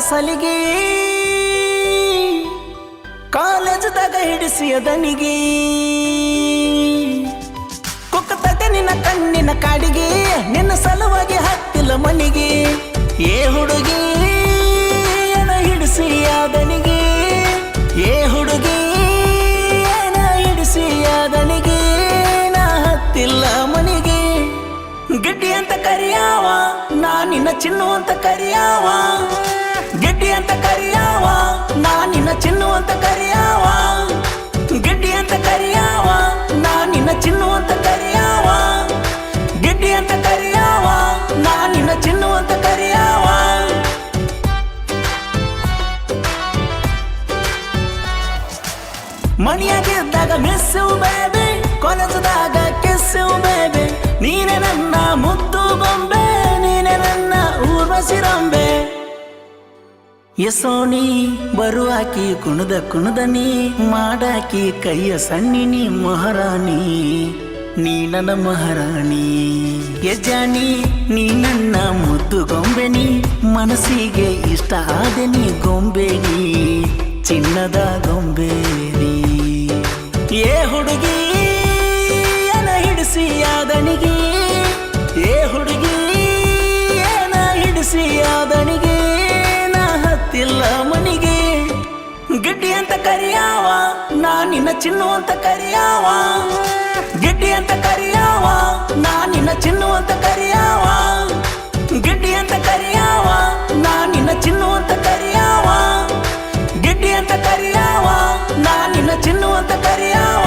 ಸಲಿಗೆ ಕಾಲೇಜದಾಗ ಹಿಡಿಸಿಯ ದನಿಗೆ ಕುಕ್ಕತತೆ ನಿನ್ನ ಕಣ್ಣಿನ ಕಾಡಿಗೆ ನಿನ್ನ ಸಲುವಾಗಿ ಹತ್ತಿಲ್ಲ ಮನಿಗೆ ಏ ಹುಡುಗಿ ಏನ ಹಿಡಿಸಿಯ ದನಿಗೆ ಏ ಹುಡುಗಿ ಏನ ಹಿಡಿಸಿಯ ದನಿಗೆ ನಾ ಹತ್ತಿಲ್ಲ ಮನಿಗೆ ಗೆಡ್ಡಿ ಅಂತ ಕರಿಯಾವ ನಾ ನಿನ್ನ ಚಿನ್ನು ಅಂತ ಕರಿಯಾವ ಗೆಡ್ಡಿ ಅಂತ ಕರಿಯಾವ ನಾ ನಿನ್ನ ಚಿನ್ನು ಅಂತ ಕರಿಯಾವ ಗೆಡ್ಡಿ ಅಂತ ಕರಿಯಾವ ನಾ ನಿನ್ನ ಚಿನ್ನು ಅಂತ ಕರಿಯಾವ ಗೆಡ್ಡಿ ಅಂತ ಕರಿಯಾವ ನಾ ನಿನ್ನ ಚಿನ್ನು ಅಂತ ಕರಿಯಾವ ಮಣಿಯಾಗಿದ್ದಾಗ ಮಿಸ್ಸು ಬೇಬಿ ಕಾಲೇಜದಾಗ ಕಿಸ್ಸು ಬೇಬಿ ನೀನೆ ನನ್ನ ಮುದ್ದು ಗೊಂಬೆ ನೀನೆ ನನ್ನ ಊರ್ವಶಿರಂಬೆ ಯಸೋಣಿ ಬರುವಾಕಿ ಕುಣದ ನೀ ಮಾಡಾಕಿ ಕೈಯ ಸಣ್ಣಿನಿ ಮಹಾರಾಣಿ ನೀ ನನ್ನ ಮಹಾರಾಣಿ ಯಜಾನಿ ನೀ ನನ್ನ ಮುದ್ದು ಗೊಂಬೆ ನೀ ಮನಸ್ಸಿಗೆ ಇಷ್ಟ ಆದೆ ನೀ ಗೊಂಬೆ ನೀ ಚಿನ್ನದ ಗೊಂಬೆ ನೀ ಏ ಹುಡುಗಿ ಏನ ಹಿಡಿಸಿಯ ದನಿಗೆ ಏ ಹುಡುಗಿ ಏನ ಹಿಡಿಸಿಯ ದನಿಗೆ ನಾ ಹತ್ತಿಲ್ಲ ಮನಿಗೆ ಗೆಡ್ಡಿ ಅಂತ ಕರಿಯಾವ ನಾ ನಿನ್ನ ಚಿನ್ನು ಅಂತ ಕರಿಯಾವ ಗೆಡ್ಡಿ ಅಂತ ಕರಿಯಾವ ನಾ ನಿನ್ನ ಚಿನ್ನು ಅಂತ ಕರಿಯಾವ ಗೆಡ್ಡಿ ಅಂತ ಕರಿಯಾವ ನಾ ನಿನ್ನ ಚಿನ್ನು ಅಂತ ಕರಿಯಾವ ಗೆಡ್ಡಿ ಅಂತ ಕರಿಯಾವ ನಾ ನಿನ್ನ ಚಿನ್ನು ಅಂತ ಕರಿಯಾವ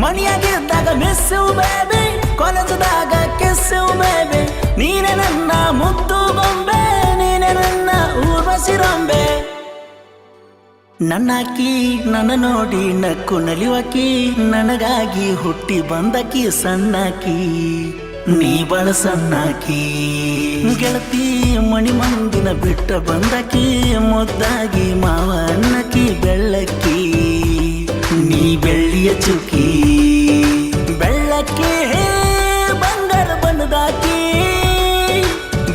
ಮಣಿಯಾಗಿದ್ದಾಗ ಮಿಸ್ಸು ಬೇಬಿ ಕಾಲೇಜದಾಗ ಕಿಸ್ಸು ಬೇಬಿ ನೀನೆ ನನ್ನ ಮುದ್ದು ಗೊಂಬೆ ನೀನೆ ನನ್ನ ಊರ್ವಶಿರಂಬೆ ನನ್ನಾಕಿ ನನ್ನ ನೋಡಿ ನಕ್ಕು ನಲಿವಾಕಿ ನನಗಾಗಿ ಹುಟ್ಟಿ ಬಂದಕಿ ಸಣ್ಣಾಕಿ ನೀ ಬಳ ಸಣ್ಣಾಕಿ ಗೆಳತಿ ಮಣಿ ಮಂದಿನ ಬಿಟ್ಟ ಬಂದಕಿ ಮುದ್ದಾಗಿ ಮಾವ ಅನ್ನಕಿ ಬೆಳ್ಳಕ್ಕಿ ನೀ ಬೆಳ್ಳಿಯ ಚುಕ್ಕಿ ಬೆಳ್ಳಕ್ಕಿ ಬಂಗಾರ ಬಣ್ಣದಾಕಿ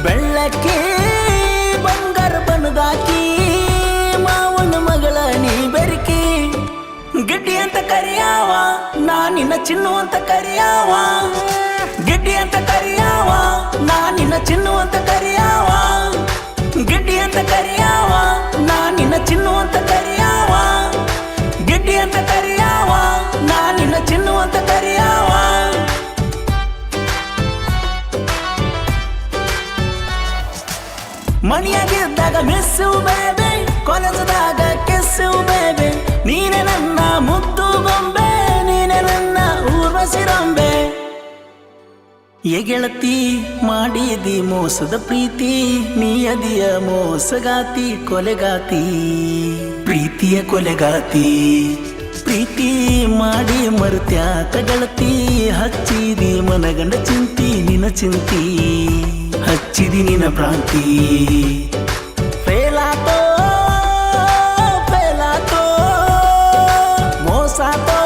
ಬೆಳ್ಳಕ್ಕಿ ಬಂಗಾರ ಬಣ್ಣದಾಕಿ ಮಾವನ ಮಗಳ ನೀ ಬೆರಕಿ ಗೆಡ್ಡಿ ಅಂತ ಕರಿಯಾವ ನಾ ನಿನ್ನ ಚಿನ್ನು ಅಂತ ಕರಿಯಾವ ಗೆಡ್ಡಿ ಅಂತ ಕರಿಯಾವ ನಾ ನಿನ್ನ ಚಿನ್ನು ಅಂತ ಕರಿಯಾವ ಗೆಡ್ಡಿ ಅಂತ ಕರಿಯಾವ ನಾ ನಿನ್ನ ಚಿನ್ನು ಅಂತ ಕರಿಯಾವ ಗೆಡ್ಡಿ ಅಂತ ಕರಿಯಾವ ನಾ ನಿನ್ನ ಚಿನ್ನು ಅಂತ ಕರಿಯಾವ ಮಣಿಯಾಗಿದ್ದಾಗ ಮಿಸ್ಸು ಬೇಬಿ ಕಾಲೇಜದಾಗ ಕಿಸ್ಸು ಬೇಬಿ ನೀನೆ ನನ್ನ ಮುದ್ದು ಗೊಂಬೆ ನೀನೆ ನನ್ನ ಊರ್ವಶಿರಂಬೆ ಏ ಗೆಳತಿ ಮಾಡಿದಿ ಮೋಸದ ಪ್ರೀತಿ ನೀ ಅದಿಯ ಮೋಸಗಾತಿ ಕೊಲೆಗಾತಿ ಪ್ರೀತಿಯ ಕೊಲೆಗಾತಿ ಪ್ರೀತಿ ಮಾಡಿ ಮರುತ್ಯಾಕ ಗೆಳತಿ ಹಚ್ಚಿದಿ ಮನಗಂಡ ಚಿಂತಿ ನಿನ್ನ ಚಿಂತಿ ಹಚ್ಚಿದಿ ನಿನ್ನ ಭ್ರಾಂತಿ ಫೇಲಾತೋ ಫೇಲಾತೋ ಮೋಸಾತೋ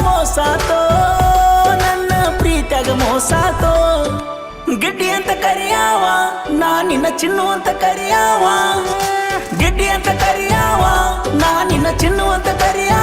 ಮೋಸಾತೋ ನನ್ನ ಪ್ರೀತಿಯಾಗ ಮೋಸಾತೋ ಗೆಡ್ಡಿ ಅಂತ ಕರಿಯಾವ ನಾ ನಿನ್ನ ಚಿನ್ನು ಅಂತ ಕರಿಯಾವ ಗೆಡ್ಡಿ ಅಂತ ಕರಿಯಾವ ನಾ ನಿನ್ನ ಚಿನ್ನು ಅಂತ ಕರಿಯಾವ